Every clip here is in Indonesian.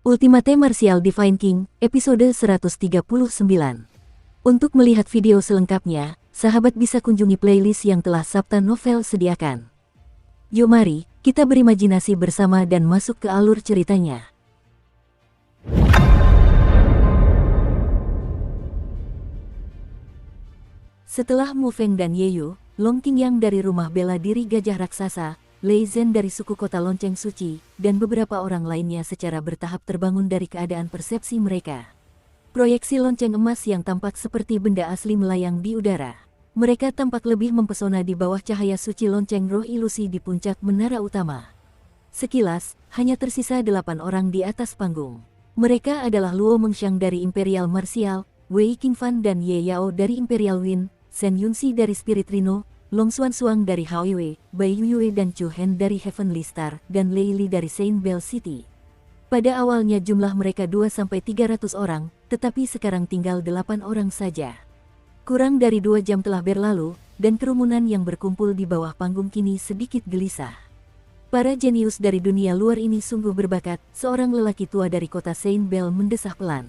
Ultimate Martial Divine King, episode 139. Untuk melihat video selengkapnya, sahabat bisa kunjungi playlist yang telah Sabta Novel sediakan. Yuk mari, kita berimajinasi bersama dan masuk ke alur ceritanya. Setelah Mu Feng dan Yeyu, Long Qingyang dari rumah bela diri gajah raksasa, Lei Zhen dari suku kota lonceng suci, dan beberapa orang lainnya secara bertahap terbangun dari keadaan persepsi mereka. Proyeksi lonceng emas yang tampak seperti benda asli melayang di udara. Mereka tampak lebih mempesona di bawah cahaya suci lonceng roh ilusi di puncak menara utama. Sekilas, hanya tersisa 8 orang di atas panggung. Mereka adalah Luo Mengxiang dari Imperial Martial, Wei Qingfan dan Ye Yao dari Imperial Wind, Shen Yunxi dari Spirit Rhino, Long Xuanxuang dari Haoyue, Bai Yuyue dan Chu Hen dari Heavenly Star, dan Lei Li dari Saint Bell City. Pada awalnya jumlah mereka 2-300 orang, tetapi sekarang tinggal 8 orang saja. Kurang dari 2 jam telah berlalu, dan kerumunan yang berkumpul di bawah panggung kini sedikit gelisah. Para jenius dari dunia luar ini sungguh berbakat, seorang lelaki tua dari kota Saint Bell mendesah pelan.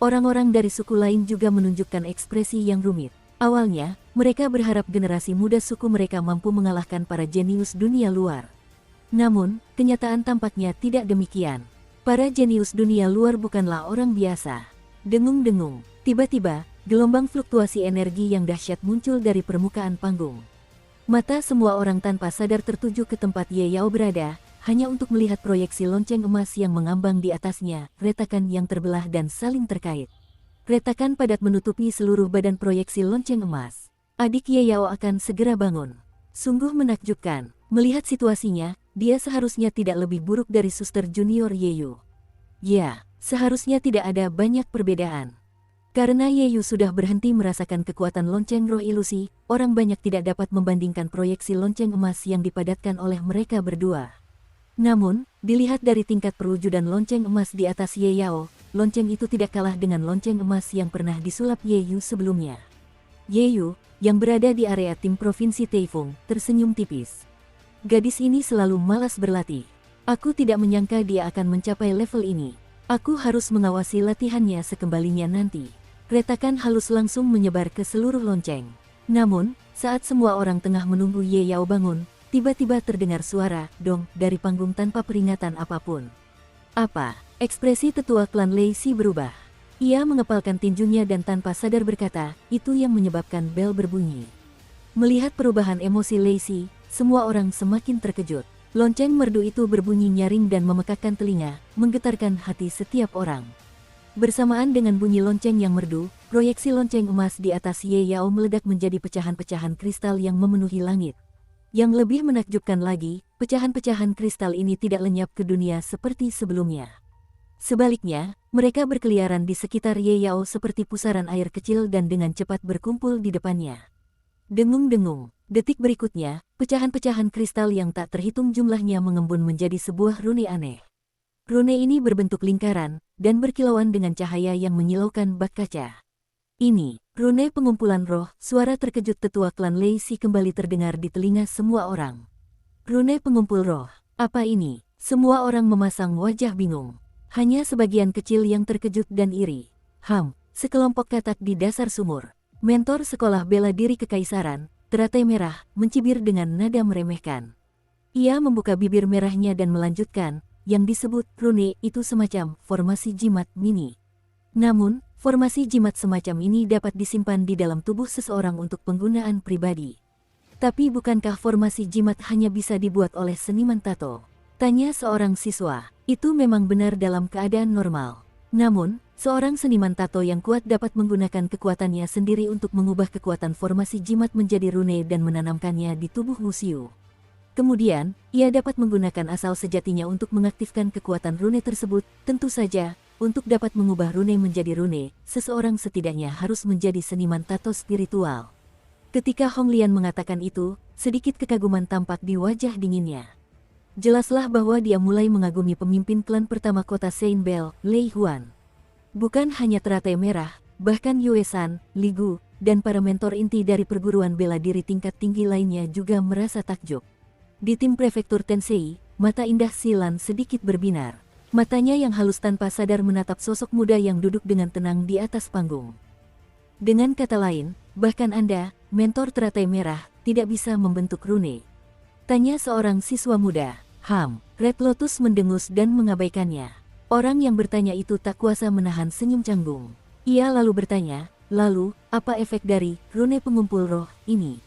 Orang-orang dari suku lain juga menunjukkan ekspresi yang rumit. Awalnya, mereka berharap generasi muda suku mereka mampu mengalahkan para jenius dunia luar. Namun, kenyataan tampaknya tidak demikian. Para jenius dunia luar bukanlah orang biasa. Dengung-dengung, tiba-tiba, gelombang fluktuasi energi yang dahsyat muncul dari permukaan panggung. Mata semua orang tanpa sadar tertuju ke tempat Ye Yao berada, hanya untuk melihat proyeksi lonceng emas yang mengambang di atasnya, retakan yang terbelah dan saling terkait. Retakan padat menutupi seluruh badan proyeksi lonceng emas. Adik Ye Yao akan segera bangun. Sungguh menakjubkan. Melihat situasinya, dia seharusnya tidak lebih buruk dari suster junior Yeyu. Ya, seharusnya tidak ada banyak perbedaan. Karena Yeyu sudah berhenti merasakan kekuatan lonceng roh ilusi, orang banyak tidak dapat membandingkan proyeksi lonceng emas yang dipadatkan oleh mereka berdua. Namun, dilihat dari tingkat perwujudan lonceng emas di atas Ye Yao, lonceng itu tidak kalah dengan lonceng emas yang pernah disulap Yeyu sebelumnya. Yeyu, yang berada di area tim Provinsi Taifeng, tersenyum tipis. Gadis ini selalu malas berlatih. Aku tidak menyangka dia akan mencapai level ini. Aku harus mengawasi latihannya sekembalinya nanti. Retakan halus langsung menyebar ke seluruh lonceng. Namun, saat semua orang tengah menunggu Ye Yao bangun, tiba-tiba terdengar suara dong dari panggung tanpa peringatan apapun. Apa? Ekspresi tetua klan Lei Si berubah. Ia mengepalkan tinjunya dan tanpa sadar berkata, itu yang menyebabkan bel berbunyi. Melihat perubahan emosi Lei Si, semua orang semakin terkejut. Lonceng merdu itu berbunyi nyaring dan memekakkan telinga, menggetarkan hati setiap orang. Bersamaan dengan bunyi lonceng yang merdu, proyeksi lonceng emas di atas Ye Yao meledak menjadi pecahan-pecahan kristal yang memenuhi langit. Yang lebih menakjubkan lagi, pecahan-pecahan kristal ini tidak lenyap ke dunia seperti sebelumnya. Sebaliknya, mereka berkeliaran di sekitar Ye Yao seperti pusaran air kecil dan dengan cepat berkumpul di depannya. Dengung-dengung, detik berikutnya, pecahan-pecahan kristal yang tak terhitung jumlahnya mengembun menjadi sebuah rune aneh. Rune ini berbentuk lingkaran, dan berkilauan dengan cahaya yang menyilaukan bak kaca. Ini, rune pengumpulan roh, suara terkejut tetua klan Lei Si kembali terdengar di telinga semua orang. Rune pengumpul roh, apa ini? Semua orang memasang wajah bingung. Hanya sebagian kecil yang terkejut dan iri. Sekelompok katak di dasar sumur. Mentor sekolah bela diri kekaisaran, teratai merah, mencibir dengan nada meremehkan. Ia membuka bibir merahnya dan melanjutkan, yang disebut rune itu semacam formasi jimat mini. Namun, formasi jimat semacam ini dapat disimpan di dalam tubuh seseorang untuk penggunaan pribadi. Tapi bukankah formasi jimat hanya bisa dibuat oleh seniman tato? Tanya seorang siswa. Itu memang benar dalam keadaan normal. Namun, seorang seniman tato yang kuat dapat menggunakan kekuatannya sendiri untuk mengubah kekuatan formasi jimat menjadi rune dan menanamkannya di tubuh Wuxiu. Kemudian, ia dapat menggunakan asal sejatinya untuk mengaktifkan kekuatan rune tersebut. Tentu saja, untuk dapat mengubah rune menjadi rune, seseorang setidaknya harus menjadi seniman tato spiritual. Ketika Hong Lian mengatakan itu, sedikit kekaguman tampak di wajah dinginnya. Jelaslah bahwa dia mulai mengagumi pemimpin klan pertama kota Saint Bell, Lei Huan. Bukan hanya teratai merah, bahkan Yue San, Li Gu, dan para mentor inti dari perguruan bela diri tingkat tinggi lainnya juga merasa takjub. Di tim prefektur Tensei, mata indah Silan sedikit berbinar. Matanya yang halus tanpa sadar menatap sosok muda yang duduk dengan tenang di atas panggung. Dengan kata lain, bahkan Anda, mentor teratai merah, tidak bisa membentuk rune. Tanya seorang siswa muda. Red Lotus mendengus dan mengabaikannya. Orang yang bertanya itu tak kuasa menahan senyum canggung. Ia lalu bertanya, lalu, apa efek dari rune pengumpul roh ini?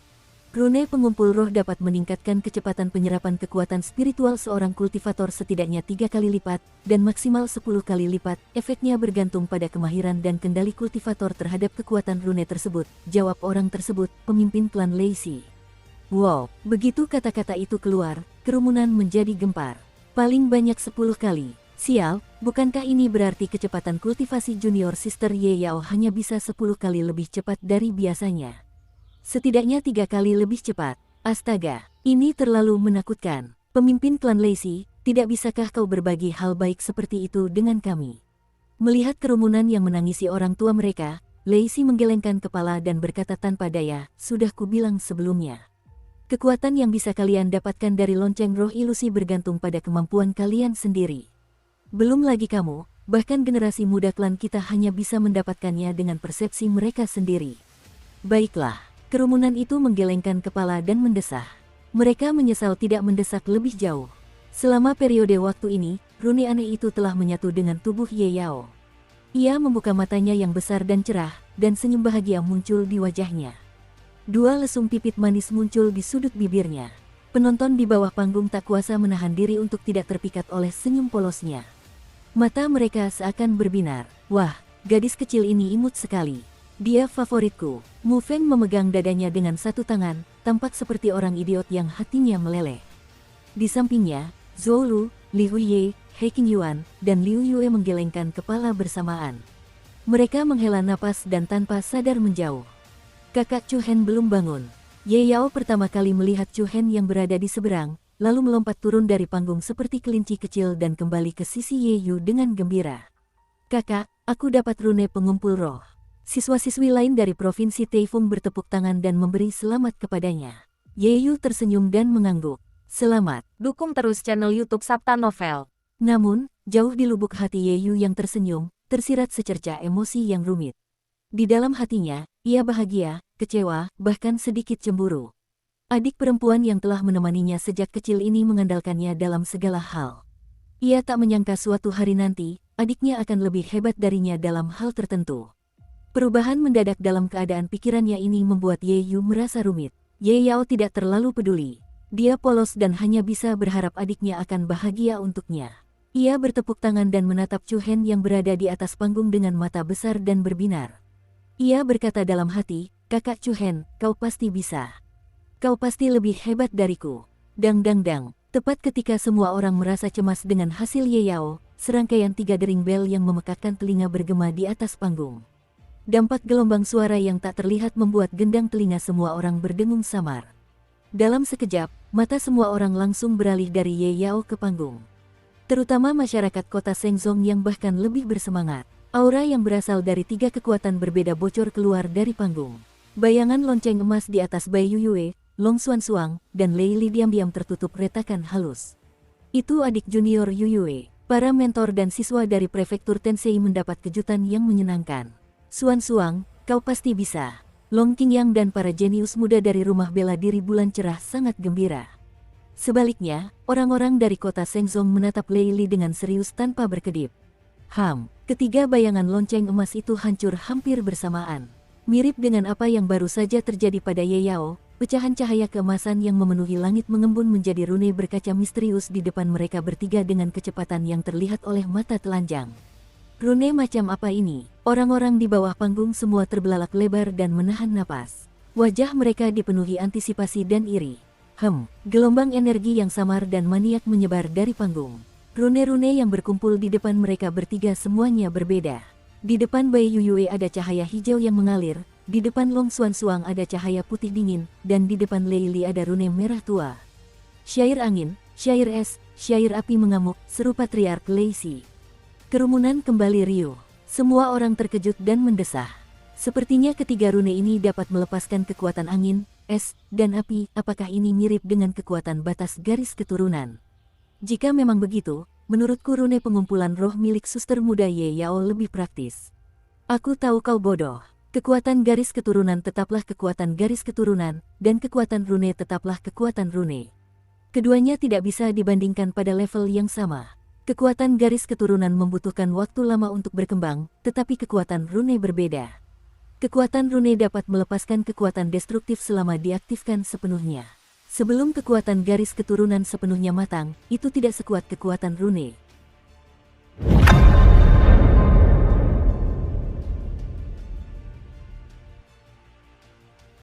Rune pengumpul roh dapat meningkatkan kecepatan penyerapan kekuatan spiritual seorang kultivator setidaknya 3 kali lipat, dan maksimal 10 kali lipat. Efeknya bergantung pada kemahiran dan kendali kultivator terhadap kekuatan rune tersebut, jawab orang tersebut, pemimpin klan Lacey. Wow, begitu kata-kata itu keluar, kerumunan menjadi gempar. Paling banyak 10 kali. Sial, bukankah ini berarti kecepatan kultivasi junior Sister Ye Yao hanya bisa 10 kali lebih cepat dari biasanya? Setidaknya 3 kali lebih cepat. Astaga, ini terlalu menakutkan. Pemimpin klan Lacey, tidak bisakah kau berbagi hal baik seperti itu dengan kami? Melihat kerumunan yang menangisi orang tua mereka, Lacey menggelengkan kepala dan berkata tanpa daya, sudah kubilang sebelumnya. Kekuatan yang bisa kalian dapatkan dari lonceng roh ilusi bergantung pada kemampuan kalian sendiri. Belum lagi kamu, bahkan generasi muda klan kita hanya bisa mendapatkannya dengan persepsi mereka sendiri. Baiklah. Kerumunan itu menggelengkan kepala dan mendesah. Mereka menyesal tidak mendesak lebih jauh. Selama periode waktu ini, rune aneh itu telah menyatu dengan tubuh Ye Yao. Ia membuka matanya yang besar dan cerah, dan senyum bahagia muncul di wajahnya. 2 lesung pipit manis muncul di sudut bibirnya. Penonton di bawah panggung tak kuasa menahan diri untuk tidak terpikat oleh senyum polosnya. Mata mereka seakan berbinar. Wah, gadis kecil ini imut sekali. Dia favoritku. Mu Feng memegang dadanya dengan satu tangan, tampak seperti orang idiot yang hatinya meleleh. Di sampingnya, Zhou Lu, Li Huiye, He Qingyuan, dan Liu Yue menggelengkan kepala bersamaan. Mereka menghela napas dan tanpa sadar menjauh. Kakak Chu Hen belum bangun. Ye Yao pertama kali melihat Chu Hen yang berada di seberang, lalu melompat turun dari panggung seperti kelinci kecil dan kembali ke sisi Ye Yu dengan gembira. Kakak, aku dapat rune pengumpul roh. Siswa-siswi lain dari Provinsi Taifeng bertepuk tangan dan memberi selamat kepadanya. Ye Yu tersenyum dan mengangguk. Selamat, dukung terus channel YouTube Sabta Novel. Namun, jauh di lubuk hati Ye Yu yang tersenyum, tersirat secerca emosi yang rumit. Di dalam hatinya, ia bahagia, kecewa, bahkan sedikit cemburu. Adik perempuan yang telah menemaninya sejak kecil ini mengandalkannya dalam segala hal. Ia tak menyangka suatu hari nanti, adiknya akan lebih hebat darinya dalam hal tertentu. Perubahan mendadak dalam keadaan pikirannya ini membuat Ye Yu merasa rumit. Ye Yao tidak terlalu peduli. Dia polos dan hanya bisa berharap adiknya akan bahagia untuknya. Ia bertepuk tangan dan menatap Chu Hen yang berada di atas panggung dengan mata besar dan berbinar. Ia berkata dalam hati, Kakak Chu Hen, kau pasti bisa. Kau pasti lebih hebat dariku. Dang dang dang. Tepat ketika semua orang merasa cemas dengan hasil Ye Yao, serangkaian 3 dering bel yang memekakkan telinga bergema di atas panggung. Dampak gelombang suara yang tak terlihat membuat gendang telinga semua orang berdengung samar. Dalam sekejap, mata semua orang langsung beralih dari Ye Yao ke panggung. Terutama masyarakat kota Shenzong yang bahkan lebih bersemangat. Aura yang berasal dari 3 kekuatan berbeda bocor keluar dari panggung. Bayangan lonceng emas di atas Bai Yuyue, Long Xuansuang, dan Lei Li diam-diam tertutup retakan halus. Itu adik junior Yuyue. Para mentor dan siswa dari prefektur Tensei mendapat kejutan yang menyenangkan. Xuansuang, kau pasti bisa. Long Qingyang dan para jenius muda dari rumah bela diri bulan cerah sangat gembira. Sebaliknya, orang-orang dari kota Shenzong menatap Lei Li dengan serius tanpa berkedip. Ketiga bayangan lonceng emas itu hancur hampir bersamaan. Mirip dengan apa yang baru saja terjadi pada Ye Yao, pecahan cahaya keemasan yang memenuhi langit mengembun menjadi rune berkaca misterius di depan mereka bertiga dengan kecepatan yang terlihat oleh mata telanjang. Rune macam apa ini? Orang-orang di bawah panggung semua terbelalak lebar dan menahan napas. Wajah mereka dipenuhi antisipasi dan iri. Gelombang energi yang samar dan maniak menyebar dari panggung. Rune-rune yang berkumpul di depan mereka bertiga semuanya berbeda. Di depan Bai Yuyue ada cahaya hijau yang mengalir, di depan Long Xuansuang ada cahaya putih dingin, dan di depan Lei Li ada rune merah tua. Syair angin, syair es, syair api mengamuk, seru patriark Lacey. Kerumunan kembali riuh. Semua orang terkejut dan mendesah. Sepertinya ketiga rune ini dapat melepaskan kekuatan angin, es, dan api. Apakah ini mirip dengan kekuatan batas garis keturunan? Jika memang begitu, menurutku rune pengumpulan roh milik suster muda Ye Yao lebih praktis. Aku tahu kau bodoh. Kekuatan garis keturunan tetaplah kekuatan garis keturunan, dan kekuatan rune tetaplah kekuatan rune. Keduanya tidak bisa dibandingkan pada level yang sama. Kekuatan garis keturunan membutuhkan waktu lama untuk berkembang, tetapi kekuatan rune berbeda. Kekuatan rune dapat melepaskan kekuatan destruktif selama diaktifkan sepenuhnya. Sebelum kekuatan garis keturunan sepenuhnya matang, itu tidak sekuat kekuatan rune.